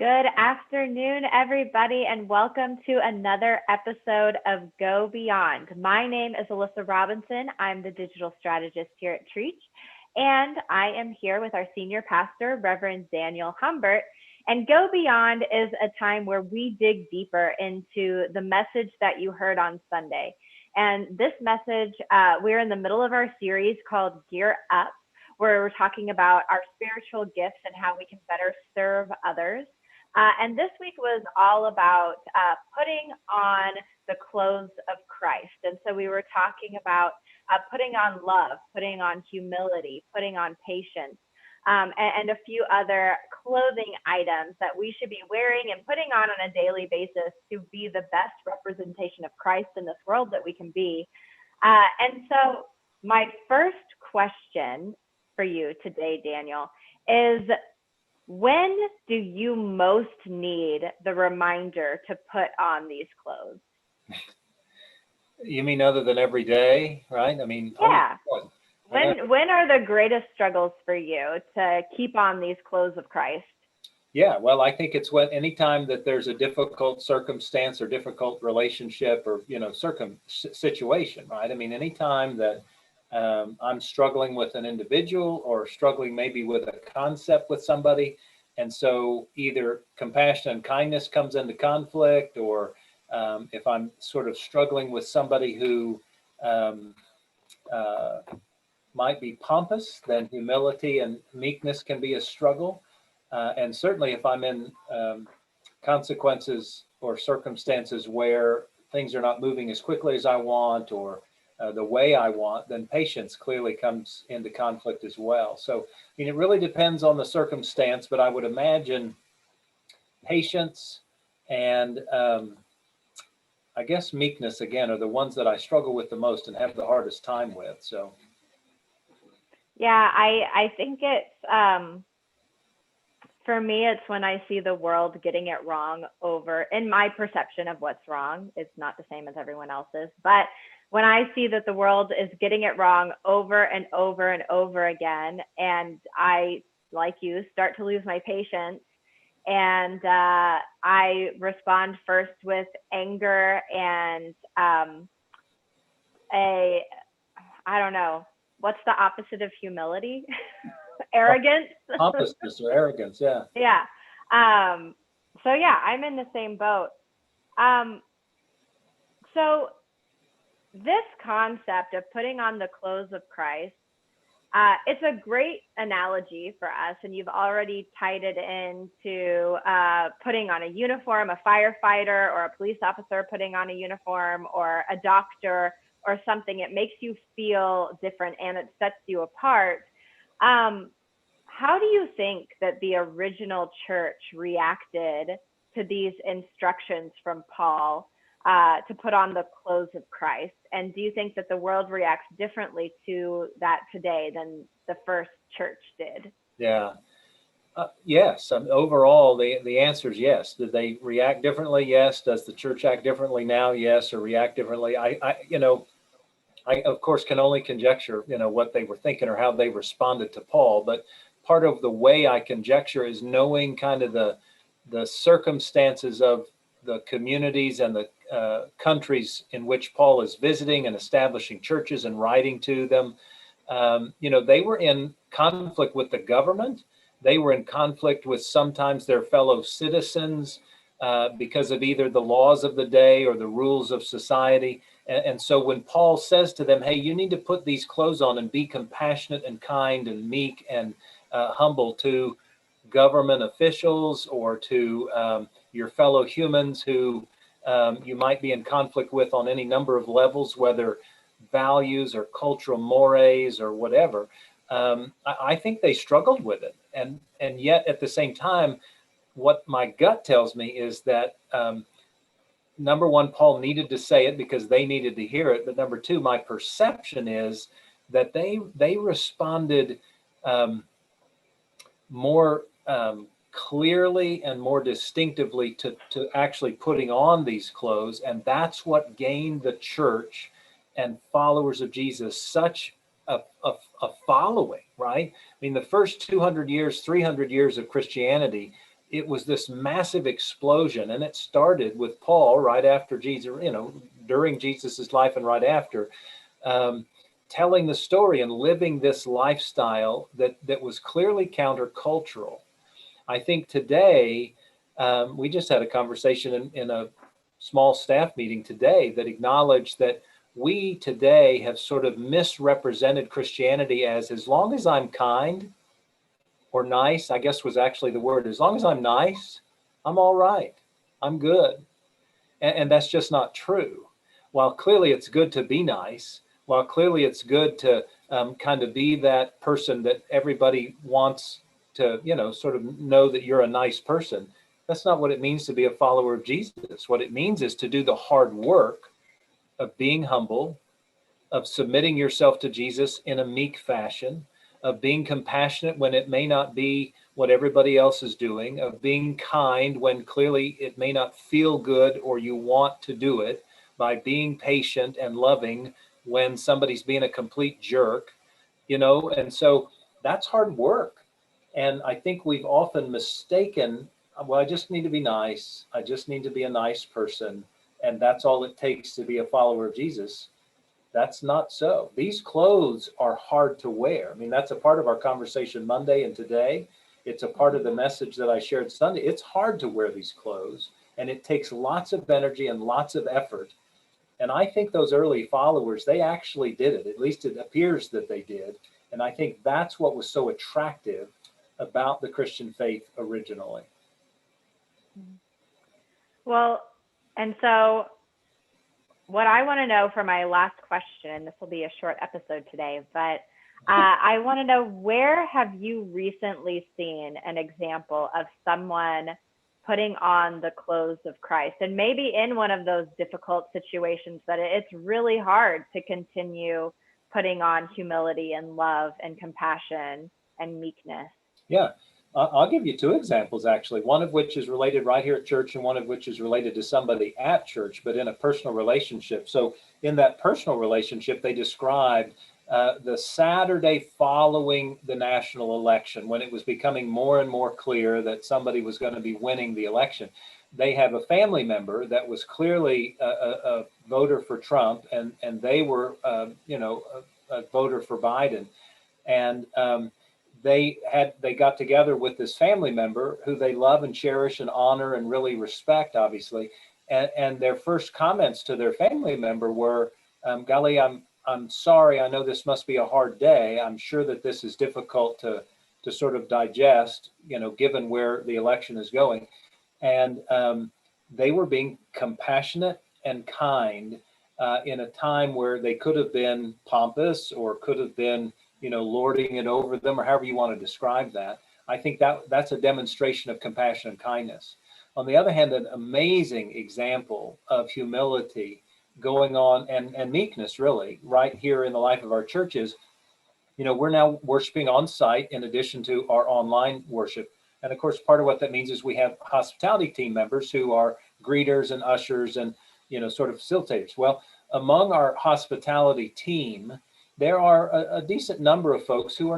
Good afternoon, everybody, and welcome to another episode of Go Beyond. My name is Alyssa Robinson. I'm the digital strategist here at Treach, and I am here with our senior pastor, Reverend Daniel Humbert. And Go Beyond is a time where we dig deeper into the message that you heard on Sunday. And this message, we're in the middle of our series called Gear Up, where we're talking about our spiritual gifts and how we can better serve others. And this week was all about putting on the clothes of Christ. And so we were talking about putting on love, putting on humility, putting on patience, and a few other clothing items that we should be wearing and putting on a daily basis to be the best representation of Christ in this world that we can be. And so my first question for you today, Daniel, is when do you most need the reminder to put on these clothes? You mean other than every day, right? I mean, yeah. When are the greatest struggles for you to keep on these clothes of Christ? Yeah, well, I think it's anytime that there's a difficult circumstance or difficult relationship or, situation, right? I mean, anytime that I'm struggling with an individual or struggling maybe with a concept with somebody. And so either compassion and kindness comes into conflict, or if I'm sort of struggling with somebody who might be pompous, then humility and meekness can be a struggle. And certainly if I'm in consequences or circumstances where things are not moving as quickly as I want or the way I want, then patience clearly comes into conflict as well. So, I mean, it really depends on the circumstance, but I would imagine patience and I guess meekness, again, are the ones that I struggle with the most and have the hardest time with. So, yeah, I think it's, for me, it's when I see the world getting it wrong in my perception of what's wrong. It's not the same as everyone else's, but when I see that the world is getting it wrong over and over and over again, and I, like you, start to lose my patience, and I respond first with anger and I don't know, what's the opposite of humility? Arrogance. Pompousness or arrogance, yeah. Yeah. So yeah, I'm in the same boat. So this concept of putting on the clothes of Christ, it's a great analogy for us, and you've already tied it into putting on a uniform, a firefighter or a police officer putting on a uniform, or a doctor or something. It makes you feel different and it sets you apart. How do you think that the original church reacted to these instructions from Paul to put on the clothes of Christ? And do you think that the world reacts differently to that today than the first church did? Yeah. Yes. Overall, the answer is yes. Did they react differently? Yes. Does the church act differently now? Yes. Or react differently? I of course can only conjecture, what they were thinking or how they responded to Paul. But part of the way I conjecture is knowing kind of the circumstances of the communities and the countries in which Paul is visiting and establishing churches and writing to them. They were in conflict with the government. They were in conflict with sometimes their fellow citizens because of either the laws of the day or the rules of society. And so when Paul says to them, hey, you need to put these clothes on and be compassionate and kind and meek and humble to government officials or to your fellow humans who you might be in conflict with on any number of levels, whether values or cultural mores or whatever, I think they struggled with it. And yet at the same time, what my gut tells me is that number one, Paul needed to say it because they needed to hear it. But number two, my perception is that they responded more clearly and more distinctively to actually putting on these clothes. And that's what gained the church and followers of Jesus such a following, right? I mean, the first 200 years, 300 years of Christianity, it was this massive explosion, and it started with Paul right after Jesus, during Jesus's life and right after, telling the story and living this lifestyle that was clearly countercultural. I think today, we just had a conversation in a small staff meeting today that acknowledged that we today have sort of misrepresented Christianity as long as I'm kind or nice, I guess was actually the word, as long as I'm nice, I'm all right, I'm good. And that's just not true. While clearly it's good to be nice, while clearly it's good to kind of be that person that everybody wants to, sort of know that you're a nice person, that's not what it means to be a follower of Jesus. What it means is to do the hard work of being humble, of submitting yourself to Jesus in a meek fashion, of being compassionate when it may not be what everybody else is doing, of being kind when clearly it may not feel good or you want to do it, by being patient and loving when somebody's being a complete jerk, and so that's hard work. And I think we've often mistaken, well, I just need to be nice. I just need to be a nice person. And that's all it takes to be a follower of Jesus. That's not so. These clothes are hard to wear. I mean, that's a part of our conversation Monday and today. It's a part of the message that I shared Sunday. It's hard to wear these clothes, and it takes lots of energy and lots of effort. And I think those early followers, they actually did it. At least it appears that they did. And I think that's what was so attractive about the Christian faith originally. Well, and so what I want to know for my last question, and this will be a short episode today, but I want to know, where have you recently seen an example of someone putting on the clothes of Christ? And maybe in one of those difficult situations that it's really hard to continue putting on humility and love and compassion and meekness. Yeah. I'll give you two examples, actually, one of which is related right here at church and one of which is related to somebody at church, but in a personal relationship. So in that personal relationship, they described the Saturday following the national election, when it was becoming more and more clear that somebody was going to be winning the election. They have a family member that was clearly a voter for Trump, and they were, a voter for Biden. And they got together with this family member who they love and cherish and honor and really respect, obviously. And their first comments to their family member were, golly, I'm sorry. I know this must be a hard day. I'm sure that this is difficult to sort of digest, given where the election is going. And they were being compassionate and kind in a time where they could have been pompous or could have been, lording it over them, or however you want to describe that. I think that's a demonstration of compassion and kindness. On the other hand, an amazing example of humility going on and meekness, really, right here in the life of our churches. We're now worshiping on site in addition to our online worship. And of course, part of what that means is we have hospitality team members who are greeters and ushers and, sort of facilitators. Well, among our hospitality team, there are a decent number of folks who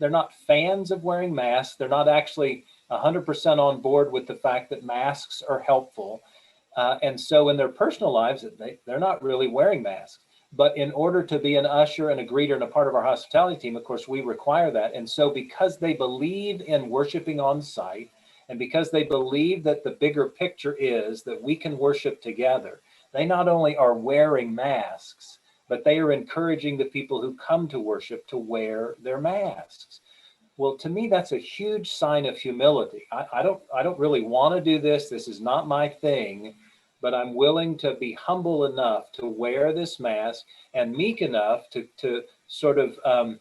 they're not fans of wearing masks. They're not actually 100% on board with the fact that masks are helpful. And so in their personal lives, they're not really wearing masks. But in order to be an usher and a greeter and a part of our hospitality team, of course, we require that. And so because they believe in worshiping on site, and because they believe that the bigger picture is that we can worship together, they not only are wearing masks, but they are encouraging the people who come to worship to wear their masks. Well, to me, that's a huge sign of humility. I don't really want to do this. This is not my thing, but I'm willing to be humble enough to wear this mask and meek enough to sort of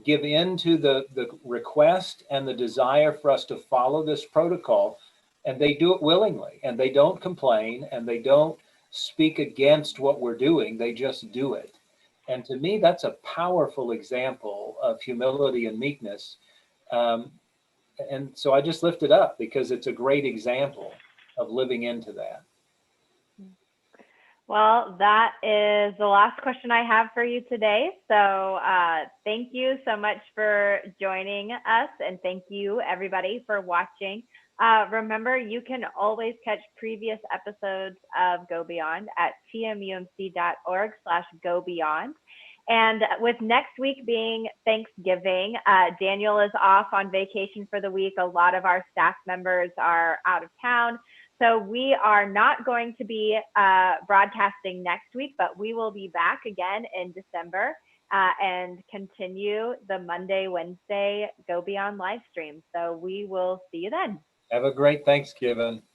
give in to the request and the desire for us to follow this protocol. And they do it willingly, and they don't complain, and they don't speak against what we're doing. They just do it. And to me, that's a powerful example of humility and meekness. And so I just lift it up because it's a great example of living into that. Well, that is the last question I have for you today. So thank you so much for joining us. And thank you, everybody, for watching. Remember, you can always catch previous episodes of Go Beyond at tmumc.org/go beyond. And with next week being Thanksgiving, Daniel is off on vacation for the week. A lot of our staff members are out of town. So we are not going to be broadcasting next week, but we will be back again in December and continue the Monday, Wednesday Go Beyond live stream. So we will see you then. Have a great Thanksgiving.